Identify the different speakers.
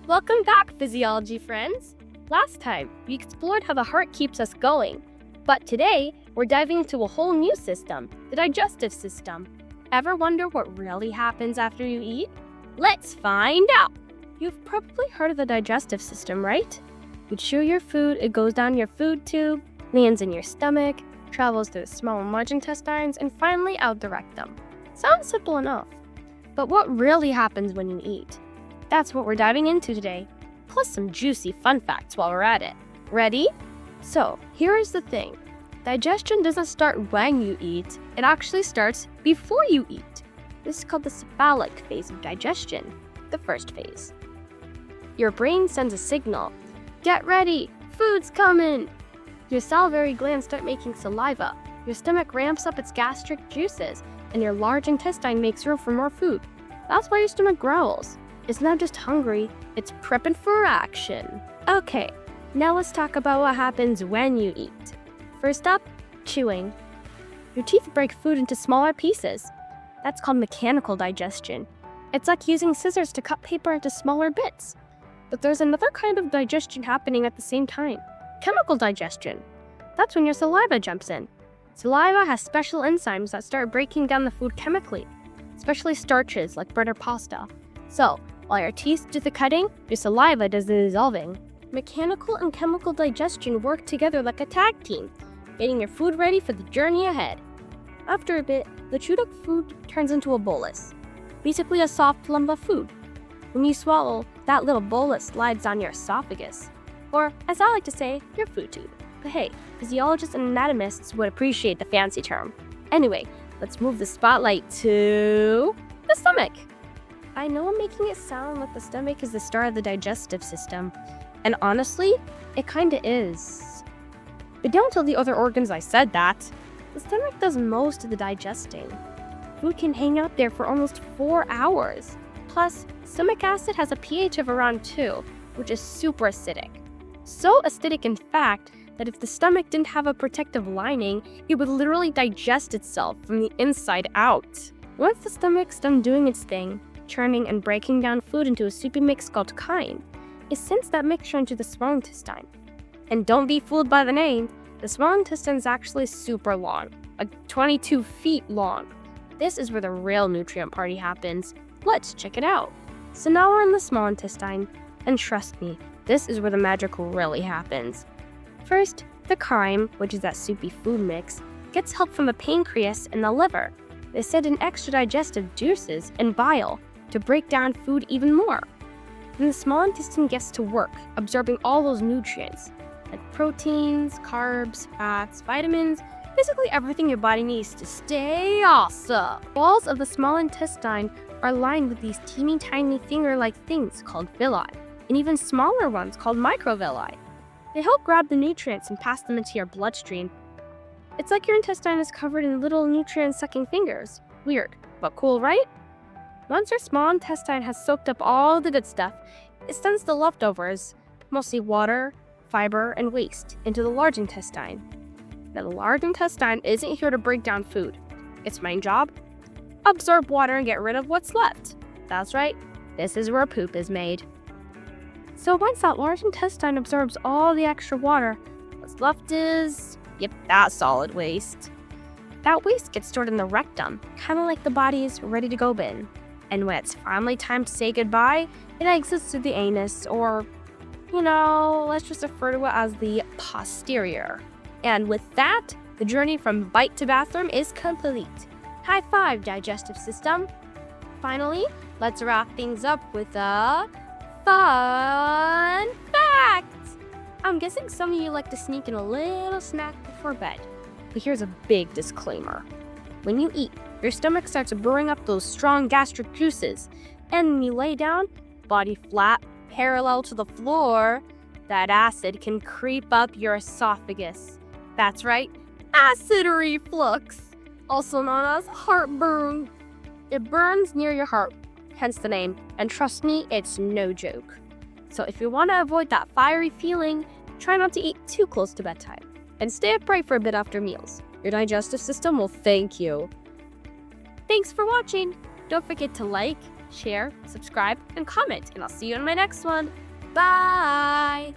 Speaker 1: Welcome back, physiology friends! Last time, we explored how the heart keeps us going. But today, we're diving into a whole new system, the digestive system. Ever wonder what really happens after you eat? Let's find out! You've probably heard of the digestive system, right? You chew your food, it goes down your food tube, lands in your stomach, travels through the small and large intestines, and finally out the rectum. Sounds simple enough. But what really happens when you eat? That's what we're diving into today, plus some juicy fun facts while we're at it. Ready? So, here is the thing. Digestion doesn't start when you eat, it actually starts before you eat. This is called the cephalic phase of digestion, the first phase. Your brain sends a signal. Get ready, food's coming! Your salivary glands start making saliva. Your stomach ramps up its gastric juices, and your large intestine makes room for more food. That's why your stomach growls. It's not just hungry, it's prepping for action. Okay, now let's talk about what happens when you eat. First up, chewing. Your teeth break food into smaller pieces. That's called mechanical digestion. It's like using scissors to cut paper into smaller bits. But there's another kind of digestion happening at the same time. Chemical digestion. That's when your saliva jumps in. Saliva has special enzymes that start breaking down the food chemically, especially starches like bread or pasta. So, while your teeth do the cutting, your saliva does the dissolving. Mechanical and chemical digestion work together like a tag team, getting your food ready for the journey ahead. After a bit, the chewed up food turns into a bolus, basically a soft lump of food. When you swallow, that little bolus slides on your esophagus, or as I like to say, your food tube. But hey, physiologists and anatomists would appreciate the fancy term. Anyway, let's move the spotlight to the stomach. I know I'm making it sound like the stomach is the start of the digestive system, and honestly, it kinda is. But don't tell the other organs I said that. The stomach does most of the digesting. Food can hang out there for almost 4 hours. Plus, stomach acid has a pH of around 2, which is super acidic. So acidic, in fact, that if the stomach didn't have a protective lining, it would literally digest itself from the inside out. Once the stomach's done doing its thing, churning and breaking down food into a soupy mix called chyme, it sends that mixture into the small intestine. And don't be fooled by the name, the small intestine is actually super long, like 22 feet long. This is where the real nutrient party happens. Let's check it out. So now we're in the small intestine, and trust me, this is where the magic really happens. First, the chyme, which is that soupy food mix, gets help from the pancreas and the liver. They send in extra digestive juices and bile to break down food even more. Then the small intestine gets to work, absorbing all those nutrients, like proteins, carbs, fats, vitamins, basically everything your body needs to stay awesome. The walls of the small intestine are lined with these teeny tiny finger-like things called villi, and even smaller ones called microvilli. They help grab the nutrients and pass them into your bloodstream. It's like your intestine is covered in little nutrient-sucking fingers. Weird, but cool, right? Once your small intestine has soaked up all the good stuff, it sends the leftovers, mostly water, fiber, and waste, into the large intestine. Now, the large intestine isn't here to break down food. Its main job? Absorb water and get rid of what's left. That's right, this is where poop is made. So once that large intestine absorbs all the extra water, what's left is, that solid waste. That waste gets stored in the rectum, kind of like the body's ready-to-go bin. And when it's finally time to say goodbye, it exits through the anus, or, let's just refer to it as the posterior. And with that, the journey from bite to bathroom is complete. High five, digestive system. Finally, let's wrap things up with a fun fact! I'm guessing some of you like to sneak in a little snack before bed. But here's a big disclaimer. When you eat, your stomach starts brewing up those strong gastric juices. And when you lay down, body flat, parallel to the floor, that acid can creep up your esophagus. That's right, acid reflux, also known as heartburn. It burns near your heart, hence the name, and trust me, it's no joke. So if you want to avoid that fiery feeling, try not to eat too close to bedtime, and stay upright for a bit after meals. Your digestive system will thank you. Thanks for watching! Don't forget to like, share, subscribe, and comment, and I'll see you in my next one. Bye!